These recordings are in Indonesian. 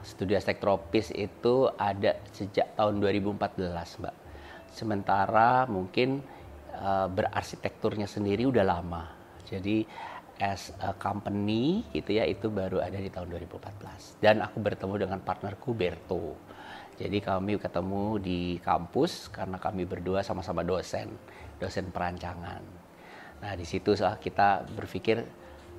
Studi arsitek tropis itu ada sejak tahun 2014, Mbak. Sementara mungkin berarsitekturnya sendiri udah lama. Jadi as a company gitu ya, itu baru ada di tahun 2014. Dan aku bertemu dengan partnerku Berto. Jadi kami ketemu di kampus karena kami berdua sama-sama dosen perancangan. Nah di situ kita berpikir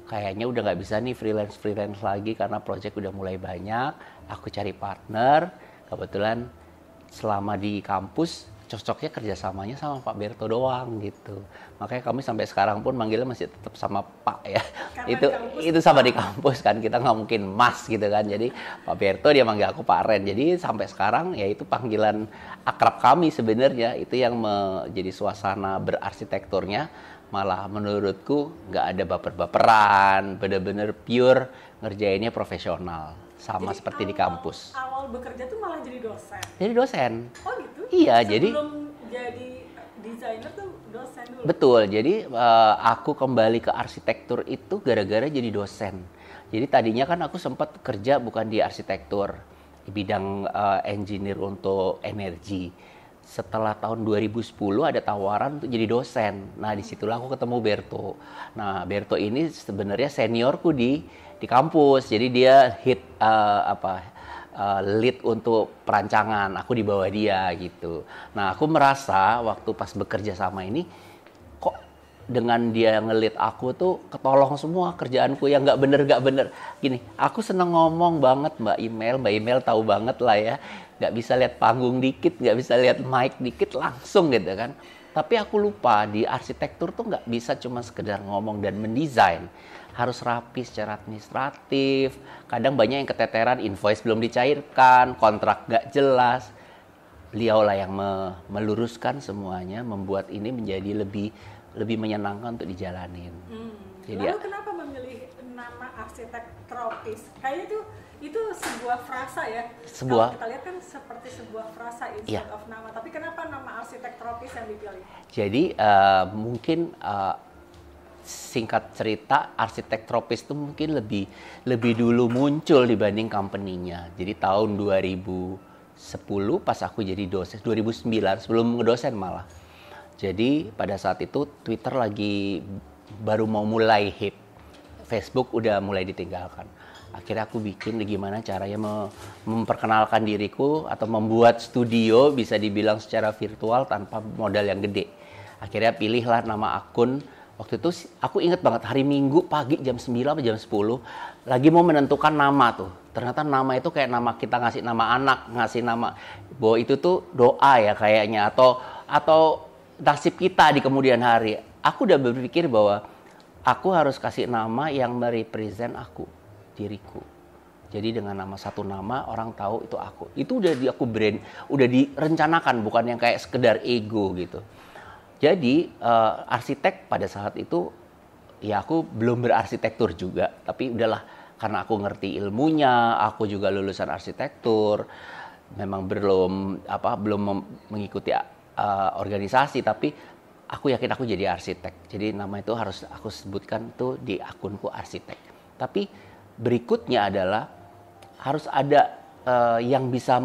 kayaknya udah nggak bisa nih freelance lagi karena project udah mulai banyak. Aku cari partner, kebetulan selama di kampus cocoknya kerjasamanya sama Pak Berto doang gitu. Makanya kami sampai sekarang pun manggilnya masih tetap sama Pak ya. Itu sama di kampus kan, kita nggak mungkin Mas gitu kan. Jadi Pak Berto dia manggil aku Pak Ren. Jadi sampai sekarang ya itu panggilan akrab kami sebenarnya. Itu yang menjadi suasana berarsitekturnya malah menurutku nggak ada baper-baperan, bener-bener pure ngerjainnya profesional. Sama jadi seperti di kampus. Awal bekerja tuh malah jadi dosen. Jadi dosen. Oh gitu? Iya, sebelum jadi desainer tuh dosen dulu. Betul. Jadi aku kembali ke arsitektur itu gara-gara jadi dosen. Jadi tadinya kan aku sempat kerja bukan di arsitektur, di bidang engineer untuk energi. Setelah tahun 2010 ada tawaran untuk jadi dosen. Nah, disitulah aku ketemu Berto. Nah, Berto ini sebenarnya seniorku di kampus. Jadi dia lead untuk perancangan. Aku di bawah dia gitu. Nah, aku merasa waktu pas bekerja sama ini kok dengan dia ngelit aku tuh ketolong semua kerjaanku yang nggak bener. Gini, aku seneng ngomong banget Mbak Email tahu banget lah ya. Nggak bisa lihat panggung dikit, nggak bisa lihat mic dikit langsung gitu kan. Tapi aku lupa di arsitektur tuh nggak bisa cuma sekedar ngomong dan mendesain. Harus rapi secara administratif. Kadang banyak yang keteteran, invoice belum dicairkan, kontrak nggak jelas. Beliaulah yang meluruskan semuanya, membuat ini menjadi lebih menyenangkan untuk dijalanin. Jadi, lalu kenapa memilih nama arsitek tropis? Kayaknya itu sebuah frasa ya. Kalau kita lihat kan seperti sebuah frasa instead of nama. Tapi kenapa nama arsitek tropis yang dipilih? Jadi mungkin singkat cerita arsitek tropis itu mungkin lebih dulu muncul dibanding company-nya. Jadi tahun 2010 pas aku jadi dosen, 2009 sebelum ngedosen malah. Jadi pada saat itu Twitter lagi baru mau mulai hit. Facebook udah mulai ditinggalkan. Akhirnya aku bikin gimana caranya memperkenalkan diriku atau membuat studio bisa dibilang secara virtual tanpa modal yang gede. Akhirnya pilihlah nama akun. Waktu itu aku inget banget hari Minggu pagi jam 9 atau jam 10 lagi mau menentukan nama tuh. Ternyata nama itu kayak nama kita ngasih nama anak, ngasih nama bahwa itu tuh doa ya kayaknya atau nasib kita di kemudian hari. Aku udah berpikir bahwa aku harus kasih nama yang merepresent aku, diriku. Jadi dengan satu nama orang tahu itu aku. Itu udah udah direncanakan, bukan yang kayak sekedar ego gitu. Jadi arsitek pada saat itu ya aku belum berarsitektur juga, tapi udahlah karena aku ngerti ilmunya, aku juga lulusan arsitektur, memang belum mengikuti organisasi, tapi aku yakin aku jadi arsitek. Jadi nama itu harus aku sebutkan tuh di akunku arsitek. Tapi berikutnya adalah harus ada yang bisa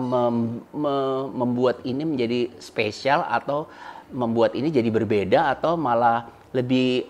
membuat ini menjadi spesial atau membuat ini jadi berbeda atau malah lebih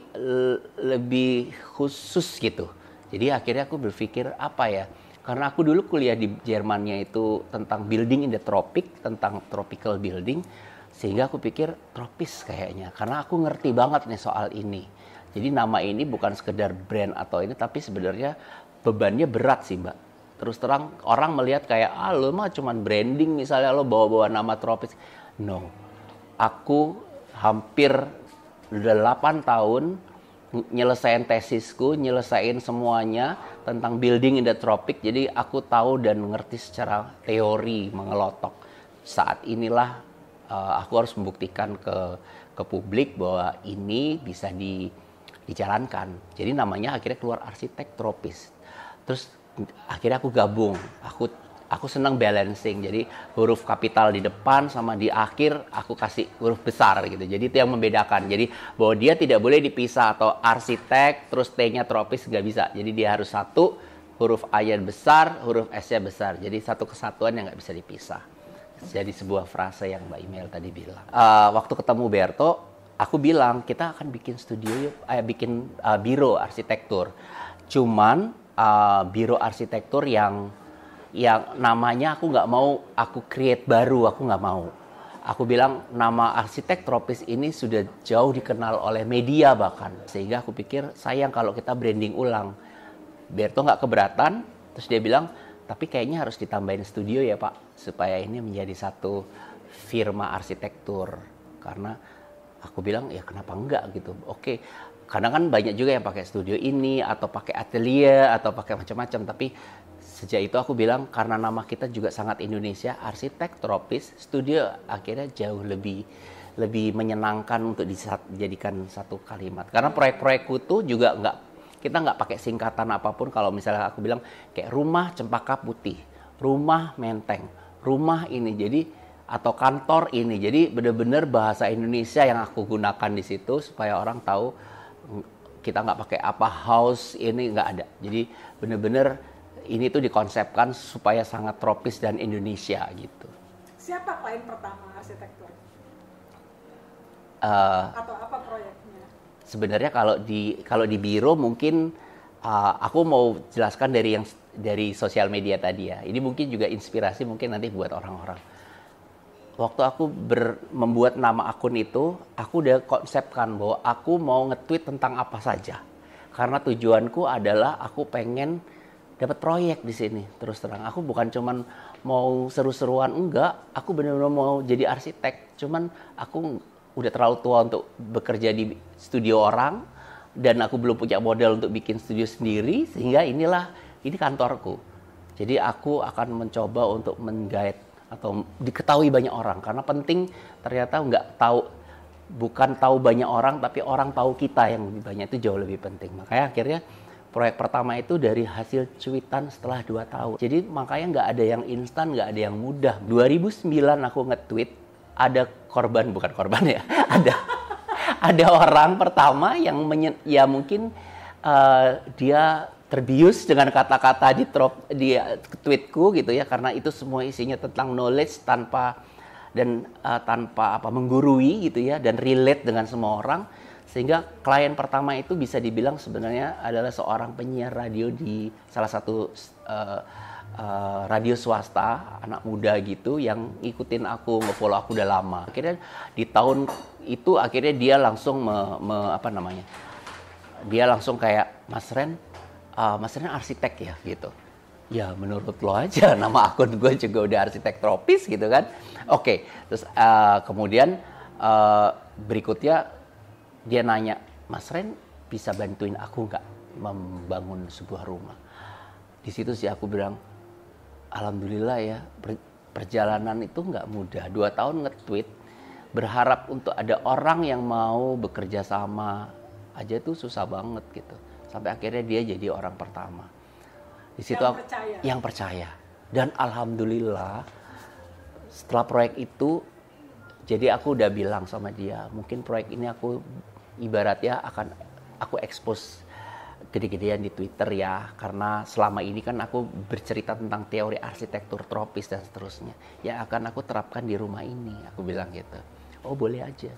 khusus gitu. Jadi akhirnya aku berpikir apa ya? Karena aku dulu kuliah di Jermannya itu tentang building in the tropic, tentang tropical building. Sehingga aku pikir tropis kayaknya, karena aku ngerti banget nih soal ini. Jadi nama ini bukan sekedar brand atau ini, tapi sebenarnya bebannya berat sih Mbak. Terus terang orang melihat kayak, lo mah cuman branding misalnya lo bawa-bawa nama tropis. No, aku hampir udah 8 tahun nyelesain tesisku, nyelesain semuanya tentang building in the tropic. Jadi aku tahu dan mengerti secara teori mengelotok. Saat inilah aku harus membuktikan ke publik bahwa ini bisa dijalankan. Jadi namanya akhirnya keluar arsitek tropis. Terus akhirnya aku gabung. Aku senang balancing. Jadi huruf kapital di depan sama di akhir aku kasih huruf besar gitu. Jadi itu yang membedakan. Jadi bahwa dia tidak boleh dipisah atau arsitek terus T-nya tropis nggak bisa. Jadi dia harus satu huruf A-nya besar, huruf S-nya besar. Jadi satu kesatuan yang nggak bisa dipisah. Jadi sebuah frase yang Mbak Email tadi bilang. Waktu ketemu Berto, aku bilang kita akan bikin studio yuk, bikin biro arsitektur. Cuman biro arsitektur yang namanya aku nggak mau aku create baru, aku nggak mau. Aku bilang nama arsitek tropis ini sudah jauh dikenal oleh media bahkan. Sehingga aku pikir sayang kalau kita branding ulang. Berto nggak keberatan, terus dia bilang, tapi kayaknya harus ditambahin studio ya Pak, supaya ini menjadi satu firma arsitektur. Karena aku bilang, ya kenapa enggak gitu. Oke, kadang kan banyak juga yang pakai studio ini, atau pakai atelier, atau pakai macam-macam. Tapi sejak itu aku bilang, karena nama kita juga sangat Indonesia, arsitek tropis, studio akhirnya jauh lebih menyenangkan untuk dijadikan satu kalimat. Karena proyek-proyekku tuh juga kita nggak pakai singkatan apapun. Kalau misalnya aku bilang kayak rumah cempaka putih, rumah menteng, rumah ini, jadi atau kantor ini. Jadi benar-benar bahasa Indonesia yang aku gunakan di situ supaya orang tahu kita nggak pakai apa house ini, nggak ada. Jadi benar-benar ini tuh dikonsepkan supaya sangat tropis dan Indonesia gitu. Siapa klien pertama arsitektur? Atau apa proyeknya? Sebenarnya kalau di biro mungkin aku mau jelaskan dari sosial media tadi ya. Ini mungkin juga inspirasi mungkin nanti buat orang-orang. Waktu aku membuat nama akun itu, aku udah konsepkan bahwa aku mau nge-tweet tentang apa saja. Karena tujuanku adalah aku pengen dapat proyek di sini. Terus terang, aku bukan cuman mau seru-seruan, enggak. Aku benar-benar mau jadi arsitek. Cuman aku udah terlalu tua untuk bekerja di studio orang, dan aku belum punya modal untuk bikin studio sendiri, sehingga ini kantorku. Jadi aku akan mencoba untuk menggait atau diketahui banyak orang, karena penting ternyata bukan tahu banyak orang, tapi orang tahu kita yang lebih banyak, itu jauh lebih penting. Makanya akhirnya proyek pertama itu dari hasil cuitan setelah 2 tahun. Jadi makanya nggak ada yang instan, nggak ada yang mudah. 2009 aku nge-tweet, ada bukan korban ya, ada orang pertama yang mungkin dia terbius dengan kata-kata di tweetku gitu ya, karena itu semua isinya tentang knowledge tanpa menggurui gitu ya, dan relate dengan semua orang, sehingga klien pertama itu bisa dibilang sebenarnya adalah seorang penyiar radio di salah satu radio swasta, anak muda gitu, yang ngikutin aku, nge-follow aku udah lama. Akhirnya di tahun itu akhirnya dia langsung dia langsung kayak, Mas Ren arsitek ya gitu. Ya menurut lo aja, nama akun gue juga udah arsitek tropis gitu kan. Oke, terus kemudian berikutnya dia nanya, Mas Ren bisa bantuin aku nggak membangun sebuah rumah? Di situ sih aku bilang, alhamdulillah ya, perjalanan itu nggak mudah. 2 tahun nge-tweet, berharap untuk ada orang yang mau bekerja sama aja tuh susah banget gitu. Sampai akhirnya dia jadi orang pertama. Di situ yang percaya. Dan alhamdulillah setelah proyek itu, jadi aku udah bilang sama dia, mungkin proyek ini aku ibaratnya akan aku expose gede-gedean di Twitter ya, karena selama ini kan aku bercerita tentang teori arsitektur tropis dan seterusnya, yang akan aku terapkan di rumah ini, aku bilang gitu. Oh boleh aja.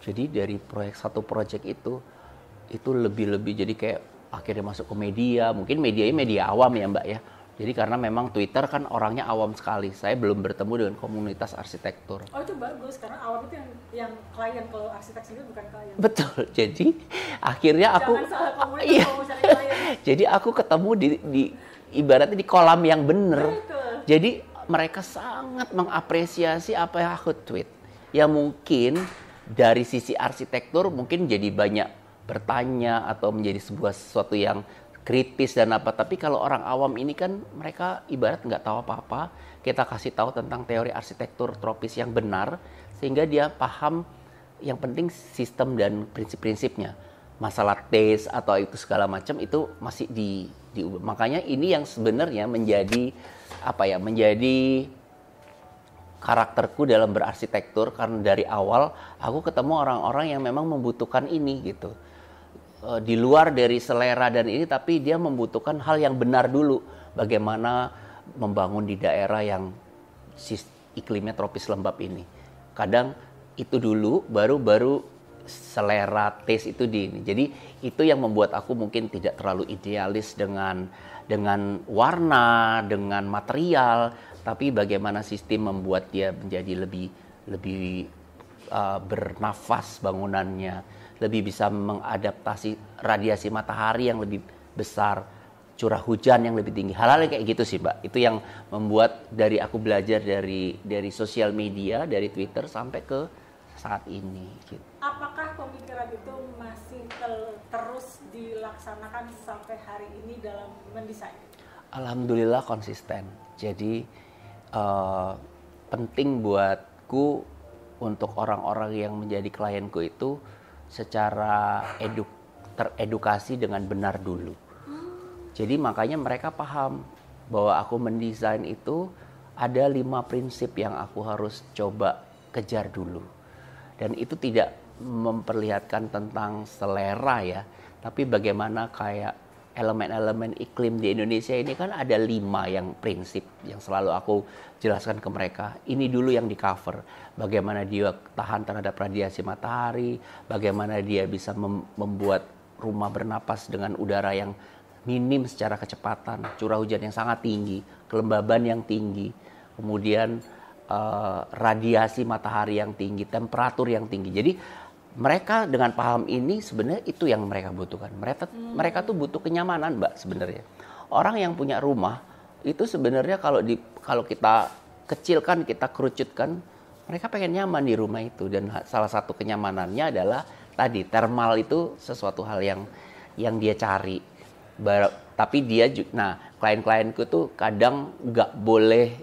Jadi dari satu proyek itu lebih jadi kayak akhirnya masuk ke media, mungkin media awam ya Mbak ya. Jadi karena memang Twitter kan orangnya awam sekali, saya belum bertemu dengan komunitas arsitektur. Oh itu bagus, karena awam itu yang klien, kalau arsitek sendiri bukan klien. Betul, jadi akhirnya aku, jangan salah komunitas kalau cari klien. Jadi aku ketemu di ibaratnya di kolam yang bener. Betul. Jadi mereka sangat mengapresiasi apa yang aku tweet. Ya mungkin dari sisi arsitektur mungkin jadi banyak bertanya atau menjadi sesuatu yang kritis dan apa, tapi kalau orang awam ini kan mereka ibarat nggak tahu apa-apa, kita kasih tahu tentang teori arsitektur tropis yang benar sehingga dia paham yang penting sistem dan prinsip-prinsipnya. Masalah taste atau itu segala macam itu masih diubah. Makanya ini yang sebenarnya menjadi menjadi karakterku dalam berarsitektur, karena dari awal aku ketemu orang-orang yang memang membutuhkan ini gitu. di luar dari selera dan ini, tapi dia membutuhkan hal yang benar dulu. Bagaimana membangun di daerah yang iklimnya tropis lembab ini. Kadang itu dulu, baru selera taste itu di ini. Jadi itu yang membuat aku mungkin tidak terlalu idealis dengan warna, dengan material, tapi bagaimana sistem membuat dia menjadi lebih bernafas bangunannya, lebih bisa mengadaptasi radiasi matahari yang lebih besar, curah hujan yang lebih tinggi. Hal-hal kayak gitu sih, Mbak. Itu yang membuat dari aku belajar dari sosial media, dari Twitter sampai ke saat ini gitu. Apakah pemikiran itu masih terus dilaksanakan sampai hari ini dalam mendesain? Alhamdulillah konsisten. Jadi penting buatku untuk orang-orang yang menjadi klienku itu secara teredukasi dengan benar dulu. Jadi makanya mereka paham bahwa aku mendesain itu ada 5 prinsip yang aku harus coba kejar dulu. Dan itu tidak memperlihatkan tentang selera ya, tapi bagaimana kayak elemen-elemen iklim di Indonesia ini kan ada 5 yang prinsip yang selalu aku jelaskan ke mereka. Ini dulu yang di cover, bagaimana dia tahan terhadap radiasi matahari, bagaimana dia bisa membuat rumah bernapas dengan udara yang minim secara kecepatan, curah hujan yang sangat tinggi, kelembaban yang tinggi, kemudian radiasi matahari yang tinggi, temperatur yang tinggi. Jadi mereka dengan paham ini sebenarnya itu yang mereka butuhkan. Mereka tuh butuh kenyamanan, Mbak, sebenarnya. Orang yang punya rumah itu sebenarnya kalau kita kecilkan, kita kerucutkan, mereka pengen nyaman di rumah itu. Dan salah satu kenyamanannya adalah tadi thermal itu sesuatu hal yang dia cari. Tapi dia, klien-klienku tuh kadang nggak boleh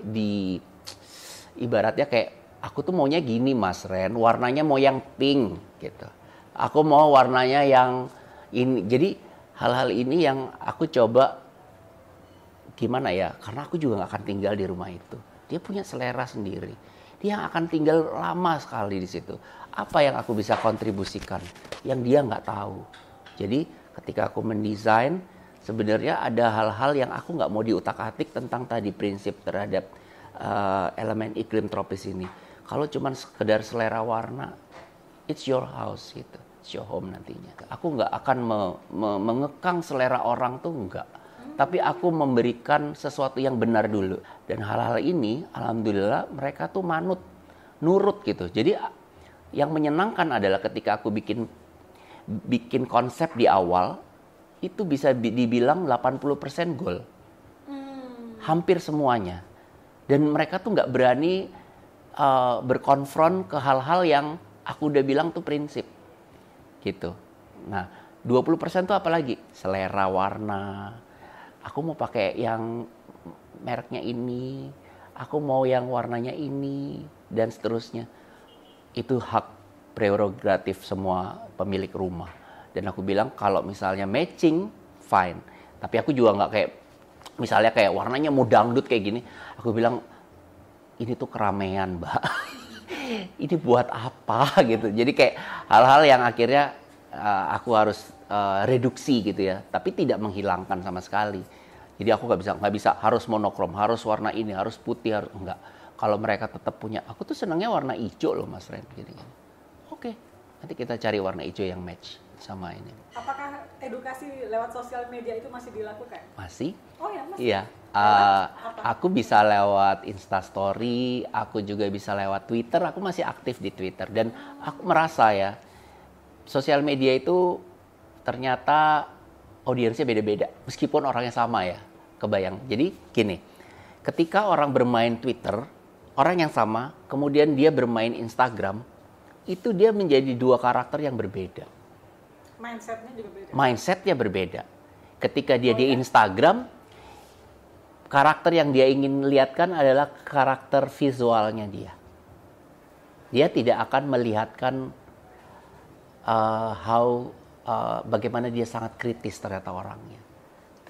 ibaratnya kayak aku tuh maunya gini Mas Ren, warnanya mau yang pink gitu. Aku mau warnanya yang ini. Jadi hal-hal ini yang aku coba gimana ya, karena aku juga gak akan tinggal di rumah itu. Dia punya selera sendiri. Dia akan tinggal lama sekali di situ. Apa yang aku bisa kontribusikan yang dia nggak tahu. Jadi ketika aku mendesain, sebenarnya ada hal-hal yang aku nggak mau diutak-atik tentang tadi prinsip terhadap elemen iklim tropis ini. Kalau cuma sekedar selera warna, it's your house gitu, it's your home nantinya. Aku nggak akan mengekang selera orang tuh nggak, tapi aku memberikan sesuatu yang benar dulu. Dan hal-hal ini, alhamdulillah mereka tuh nurut gitu. Jadi yang menyenangkan adalah ketika aku bikin konsep di awal, itu bisa dibilang 80% goal, hampir semuanya. Dan mereka tuh nggak berani berkonfront ke hal-hal yang aku udah bilang tuh prinsip gitu. Nah 20% tuh apalagi selera warna, aku mau pakai yang mereknya ini, aku mau yang warnanya ini, dan seterusnya. Itu hak prerogatif semua pemilik rumah. Dan aku bilang kalau misalnya matching fine, tapi aku juga nggak kayak misalnya kayak warnanya mau dangdut kayak gini, aku bilang ini tuh keramaian, Mbak. Ini buat apa gitu. Jadi kayak hal-hal yang akhirnya aku harus reduksi gitu ya, tapi tidak menghilangkan sama sekali. Jadi aku nggak bisa harus monokrom, harus warna ini, harus putih, harus enggak. Kalau mereka tetap punya, aku tuh senangnya warna hijau loh Mas Ren. Gini. Oke, nanti kita cari warna hijau yang match sama ini. Apakah edukasi lewat sosial media itu masih dilakukan? Masih. Oh ya, masih. Iya. Aku bisa lewat Instastory, aku juga bisa lewat Twitter, aku masih aktif di Twitter. Dan aku merasa ya, sosial media itu ternyata audiensnya beda-beda. Meskipun orangnya sama ya, kebayang. Jadi gini, ketika orang bermain Twitter, orang yang sama, kemudian dia bermain Instagram, itu dia menjadi 2 karakter yang berbeda. Mindsetnya juga beda. Mindsetnya berbeda. Ketika dia di Instagram, karakter yang dia ingin lihatkan adalah karakter visualnya dia. Dia tidak akan melihatkan bagaimana dia sangat kritis ternyata orangnya.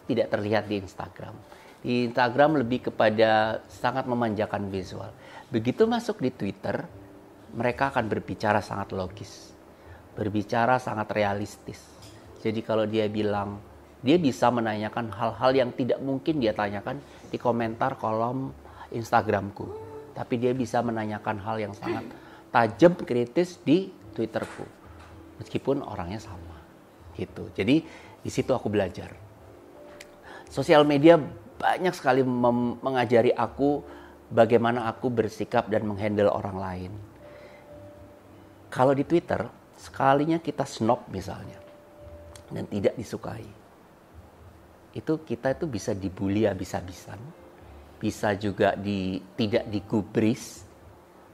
Tidak terlihat di Instagram. Di Instagram lebih kepada sangat memanjakan visual. Begitu masuk di Twitter, mereka akan berbicara sangat logis. Berbicara sangat realistis. Jadi kalau dia bilang, dia bisa menanyakan hal-hal yang tidak mungkin dia tanyakan di komentar kolom Instagramku. Tapi dia bisa menanyakan hal yang sangat tajam, kritis di Twitterku. Meskipun orangnya sama. Gitu. Jadi di situ aku belajar. Sosial media banyak sekali mengajari aku bagaimana aku bersikap dan menghandle orang lain. Kalau di Twitter, sekalinya kita snob misalnya, dan tidak disukai, itu kita itu bisa dibully habis-habisan, bisa juga tidak digubris.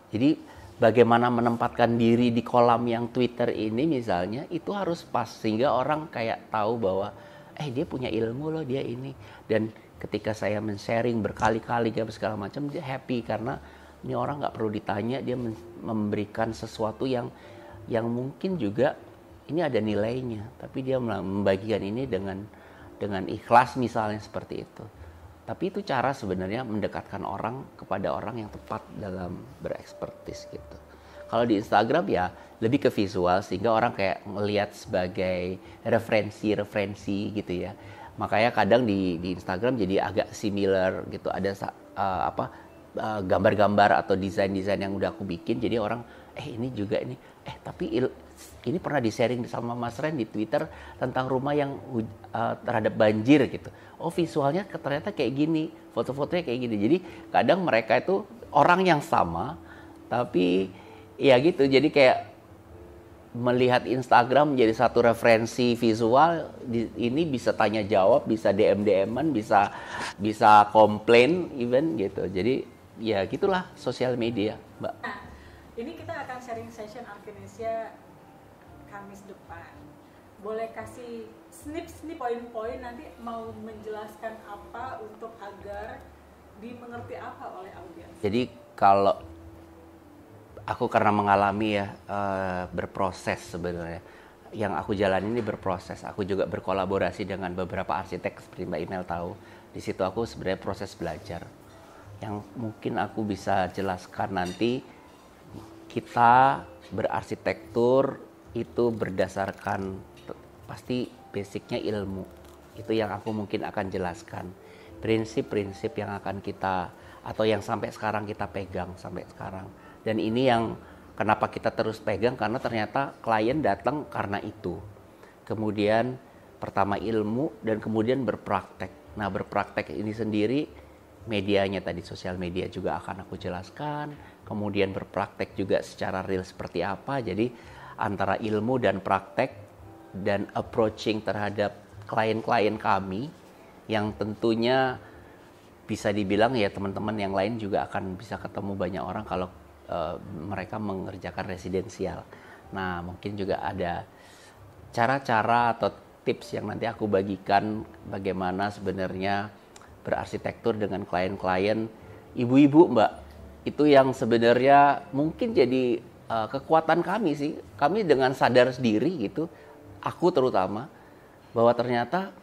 Jadi bagaimana menempatkan diri di kolam yang Twitter ini misalnya, itu harus pas, sehingga orang kayak tahu bahwa dia punya ilmu loh, dia ini. Dan ketika saya men-sharing berkali-kali segala macam, dia happy karena ini orang nggak perlu ditanya, dia memberikan sesuatu yang mungkin juga ini ada nilainya, tapi dia membagikan ini dengan ikhlas misalnya, seperti itu. Tapi itu cara sebenarnya mendekatkan orang kepada orang yang tepat dalam berekspertis gitu. Kalau di Instagram ya lebih ke visual, sehingga orang kayak melihat sebagai referensi gitu ya. Makanya kadang di Instagram jadi agak similar gitu, ada gambar-gambar atau desain-desain yang udah aku bikin, jadi orang ini juga ini tapi ini pernah di-sharing sama Mas Ren di Twitter tentang rumah yang terhadap banjir gitu. Oh, visualnya ternyata kayak gini, foto-fotonya kayak gini. Jadi kadang mereka itu orang yang sama, tapi ya gitu, jadi kayak melihat Instagram menjadi satu referensi visual. Ini bisa tanya jawab, bisa DM-an, bisa komplain even gitu. Jadi ya gitulah sosial media, Mbak. Nah, ini kita akan sharing session Arkinesia Kamis depan. Boleh kasih snip poin-poin, nanti mau menjelaskan apa untuk agar dimengerti apa oleh audiens. Jadi kalau aku karena mengalami ya berproses sebenarnya. Yang aku jalani ini berproses. Aku juga berkolaborasi dengan beberapa arsitek seperti Mbak Imel tahu. Di situ aku sebenarnya proses belajar. Yang mungkin aku bisa jelaskan nanti, kita berarsitektur itu berdasarkan pasti basicnya ilmu. Itu yang aku mungkin akan jelaskan. Prinsip-prinsip yang akan kita, atau yang sampai sekarang kita pegang sampai sekarang. Dan ini yang kenapa kita terus pegang, karena ternyata klien datang karena itu. Kemudian pertama ilmu, dan kemudian berpraktek. Nah, berpraktek ini sendiri, medianya tadi sosial media juga akan aku jelaskan. Kemudian berpraktek juga secara real seperti apa. Jadi antara ilmu dan praktek dan approaching terhadap klien-klien kami, yang tentunya bisa dibilang ya teman-teman yang lain juga akan bisa ketemu banyak orang kalau mereka mengerjakan residensial. Nah, mungkin juga ada cara-cara atau tips yang nanti aku bagikan bagaimana sebenarnya berarsitektur dengan klien-klien ibu-ibu, Mbak. Itu yang sebenarnya mungkin jadi kekuatan kami sih. Kami dengan sadar sendiri gitu, aku terutama, bahwa ternyata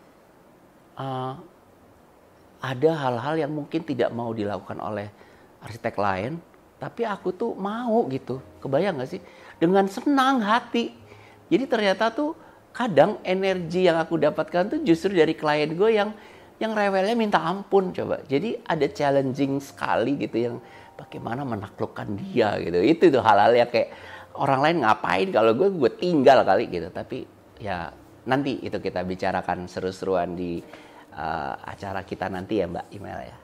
ada hal-hal yang mungkin tidak mau dilakukan oleh arsitek lain, tapi aku tuh mau gitu. Kebayang gak sih? Dengan senang hati. Jadi ternyata tuh kadang energi yang aku dapatkan tuh justru dari klien gue yang rewelnya minta ampun coba. Jadi ada challenging sekali gitu, yang bagaimana menaklukkan dia gitu. Itu tuh hal-hal yang kayak orang lain ngapain, kalau gue tinggal kali gitu. Tapi ya nanti itu kita bicarakan seru-seruan di acara kita nanti ya Mbak Imel ya.